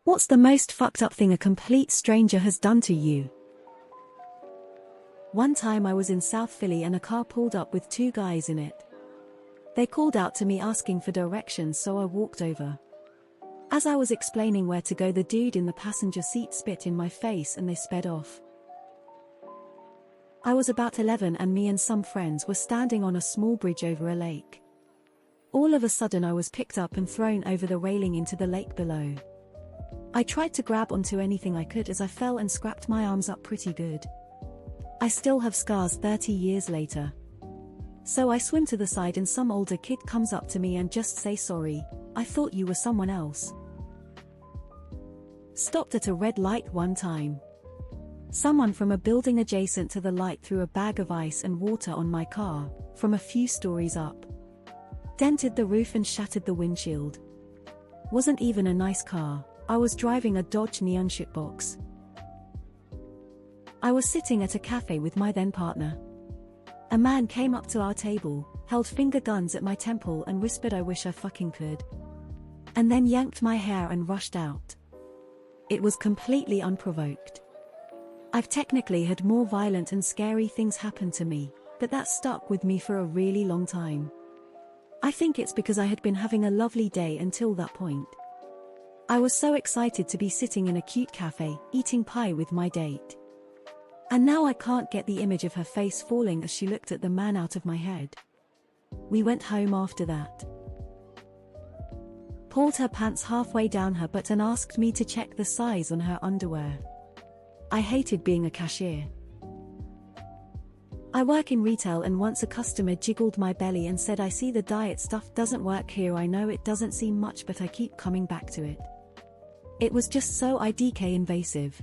What's the most fucked up thing a complete stranger has done to you? One time I was in South Philly and a car pulled up with two guys in it. They called out to me asking for directions, so I walked over. As I was explaining where to go, the dude in the passenger seat spit in my face and they sped off. I was about 11 and me and some friends were standing on a small bridge over a lake. All of a sudden I was picked up and thrown over the railing into the lake below. I tried to grab onto anything I could as I fell and scrapped my arms up pretty good. I still have scars 30 years later. So I swim to the side and some older kid comes up to me and just say, "Sorry, I thought you were someone else." Stopped at a red light one time. Someone from a building adjacent to the light threw a bag of ice and water on my car, from a few stories up. Dented the roof and shattered the windshield. Wasn't even a nice car. I was driving a Dodge Neon shitbox. I was sitting at a cafe with my then partner. A man came up to our table, held finger guns at my temple and whispered, "I wish I fucking could." And then yanked my hair and rushed out. It was completely unprovoked. I've technically had more violent and scary things happen to me, but that stuck with me for a really long time. I think it's because I had been having a lovely day until that point. I was so excited to be sitting in a cute cafe, eating pie with my date. And now I can't get the image of her face falling as she looked at the man out of my head. We went home after that. Pulled her pants halfway down her butt and asked me to check the size on her underwear. I hated being a cashier. I work in retail and once a customer jiggled my belly and said, "I see the diet stuff doesn't work here. I know it doesn't seem much but I keep coming back to it." It was just so IDK invasive.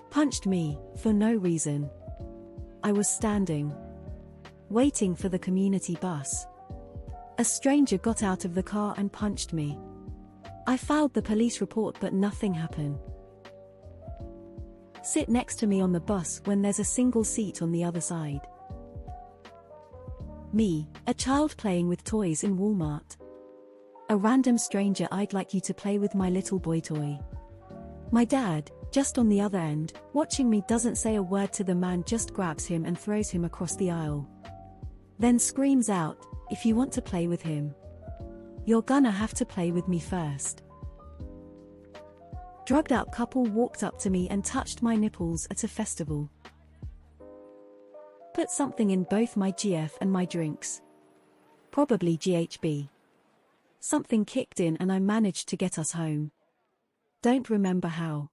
Punched me, for no reason. I was standing, waiting for the community bus. A stranger got out of the car and punched me. I filed the police report but nothing happened. Sit next to me on the bus when there's a single seat on the other side. Me, a child playing with toys in Walmart. A random stranger, "I'd like you to play with my little boy toy." My dad, just on the other end, watching me, doesn't say a word to the man, just grabs him and throws him across the aisle. Then screams out, "If you want to play with him, you're gonna have to play with me first." Drugged out couple walked up to me and touched my nipples at a festival. Put something in both my GF and my drinks. Probably GHB. Something kicked in and I managed to get us home. Don't remember how.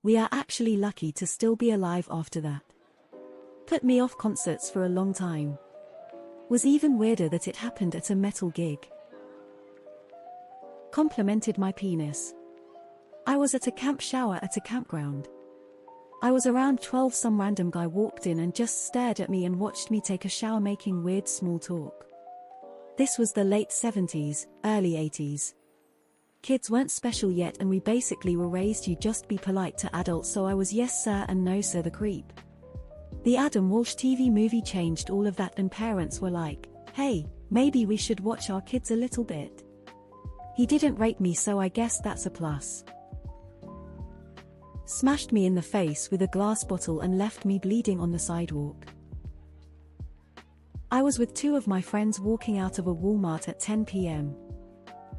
We are actually lucky to still be alive after that. Put me off concerts for a long time. Was even weirder that it happened at a metal gig. Complimented my penis. I was at a camp shower at a campground. I was around 12, some random guy walked in and just stared at me and watched me take a shower making weird small talk. This was the late 70s, early 80s. Kids weren't special yet and we basically were raised you just be polite to adults, so I was yes sir and no sir the creep. The Adam Walsh TV movie changed all of that and parents were like, "Hey, maybe we should watch our kids a little bit." He didn't rape me, so I guess that's a plus. Smashed me in the face with a glass bottle and left me bleeding on the sidewalk. I was with two of my friends walking out of a Walmart at 10 p.m.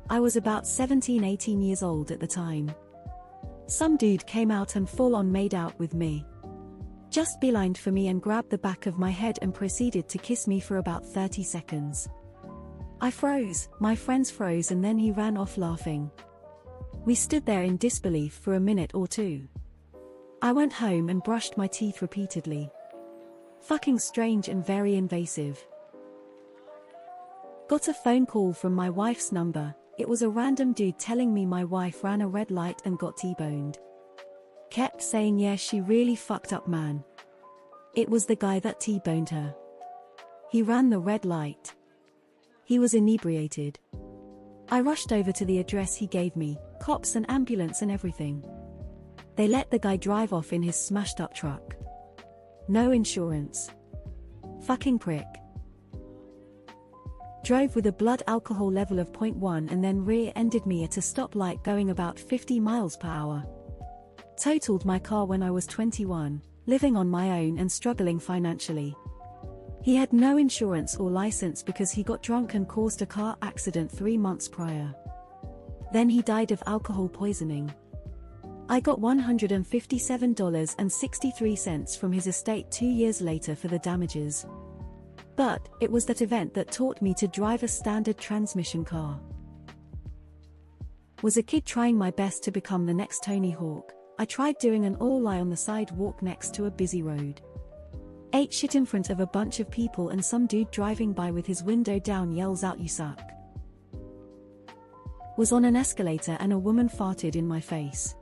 I was about 17-18 years old at the time. Some dude came out and full-on made out with me. Just beelined for me and grabbed the back of my head and proceeded to kiss me for about 30 seconds. I froze, my friends froze, and then he ran off laughing. We stood there in disbelief for a minute or two. I went home and brushed my teeth repeatedly. Fucking strange and very invasive. Got a phone call from my wife's number. It was a random dude telling me my wife ran a red light and got T-boned. Kept saying, "Yeah, she really fucked up, man." It was the guy that T-boned her. He ran the red light. He was inebriated. I rushed over to the address he gave me, cops and ambulance and everything. They let the guy drive off in his smashed up truck. No insurance. Fucking prick. drove with a blood alcohol level of 0.1 and then rear-ended me at a stoplight going about 50 miles per hour. Totaled my car when I was 21, living on my own and struggling financially. He had no insurance or license because he got drunk and caused a car accident 3 months prior. Then he died of alcohol poisoning. I got $157.63 from his estate 2 years later for the damages. But it was that event that taught me to drive a standard transmission car. Was a kid trying my best to become the next Tony Hawk. I tried doing an all-lie on the sidewalk next to a busy road. Ate shit in front of a bunch of people and some dude driving by with his window down yells out "You suck." Was on an escalator and a woman farted in my face.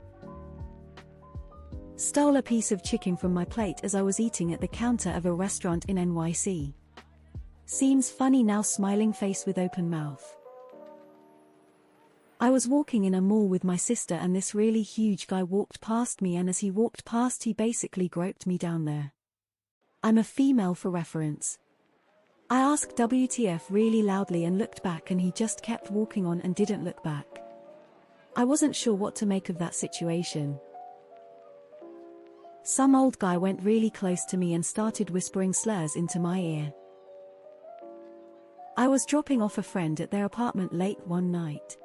Stole a piece of chicken from my plate as I was eating at the counter of a restaurant in NYC. Seems funny now, smiling face with open mouth. I was walking in a mall with my sister and this really huge guy walked past me, and as he walked past he basically groped me down there. I'm a female for reference. I asked WTF really loudly and looked back, and he just kept walking on and didn't look back. I wasn't sure what to make of that situation. Some old guy went really close to me and started whispering slurs into my ear. I was dropping off a friend at their apartment late one night.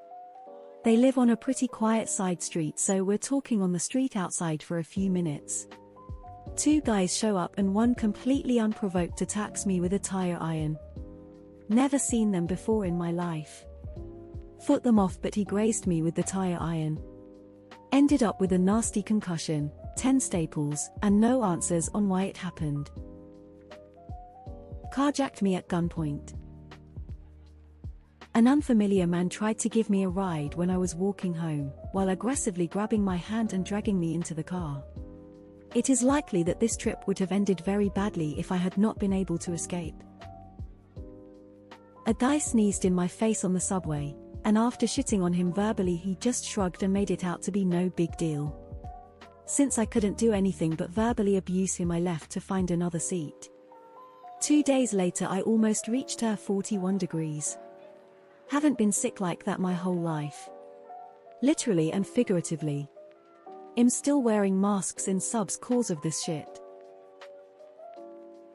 They live on a pretty quiet side street, so we're talking on the street outside for a few minutes. 2 guys show up and one completely unprovoked attacks me with a tire iron. Never seen them before in my life. Fought them off, but he grazed me with the tire iron. Ended up with a nasty concussion, 10 staples, and no answers on why it happened. Carjacked me at gunpoint. An unfamiliar man tried to give me a ride when I was walking home, while aggressively grabbing my hand and dragging me into the car. It is likely that this trip would have ended very badly if I had not been able to escape. A guy sneezed in my face on the subway, and after shitting on him verbally he just shrugged and made it out to be no big deal. Since I couldn't do anything but verbally abuse him, I left to find another seat. 2 days later I almost reached 41 degrees. Haven't been sick like that my whole life. Literally and figuratively. I'm still wearing masks in subs cause of this shit.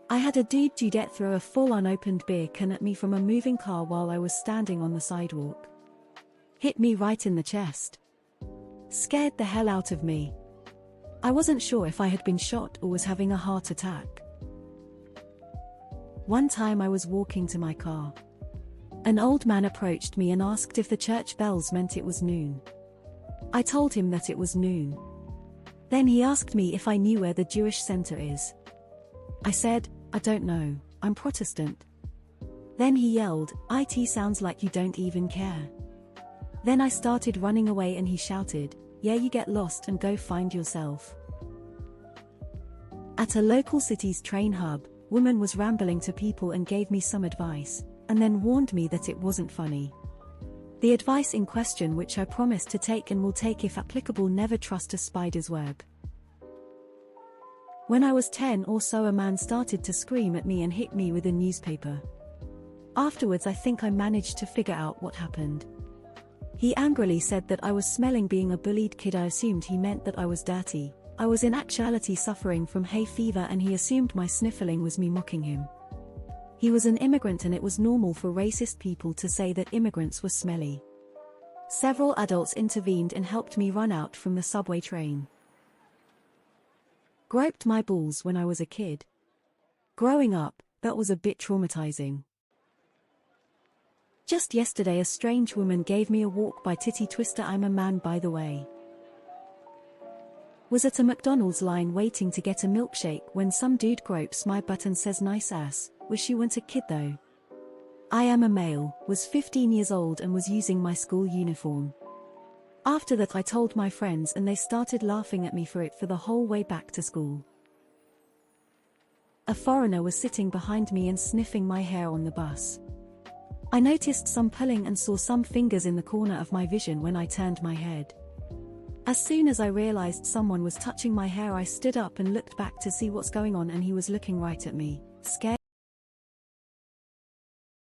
I had a dude Dudette throw a full unopened beer can at me from a moving car while I was standing on the sidewalk. Hit me right in the chest. Scared the hell out of me. I wasn't sure if I had been shot or was having a heart attack. One time I was walking to my car. An old man approached me and asked if the church bells meant it was noon. I told him that it was noon. Then he asked me if I knew where the Jewish center is. I said, I don't know, I'm Protestant. Then he yelled, "It sounds like you don't even care." Then I started running away and he shouted, "Yeah, you get lost and go find yourself." At a local city's train hub, woman was rambling to people and gave me some advice, and then warned me that it wasn't funny. The advice in question, which I promised to take and will take if applicable: never trust a spider's web. When I was 10 or so, a man started to scream at me and hit me with a newspaper. Afterwards I think I managed to figure out what happened. He angrily said that I was smelling. Being a bullied kid, I assumed he meant that I was dirty. I was in actuality suffering from hay fever, and he assumed my sniffling was me mocking him. He was an immigrant and it was normal for racist people to say that immigrants were smelly. Several adults intervened and helped me run out from the subway train. Groped my balls when I was a kid. Growing up, that was a bit traumatizing. Just yesterday a strange woman gave me a walk by titty twister. I'm a man, by the way. Was at a McDonald's line waiting to get a milkshake when some dude gropes my butt and says, "Nice ass, wish you weren't a kid though." I am a male, was 15 years old and was using my school uniform. After that I told my friends and they started laughing at me for it for the whole way back to school. A foreigner was sitting behind me and sniffing my hair on the bus. I noticed some pulling and saw some fingers in the corner of my vision when I turned my head. As soon as I realized someone was touching my hair, I stood up and looked back to see what's going on, and he was looking right at me, scared.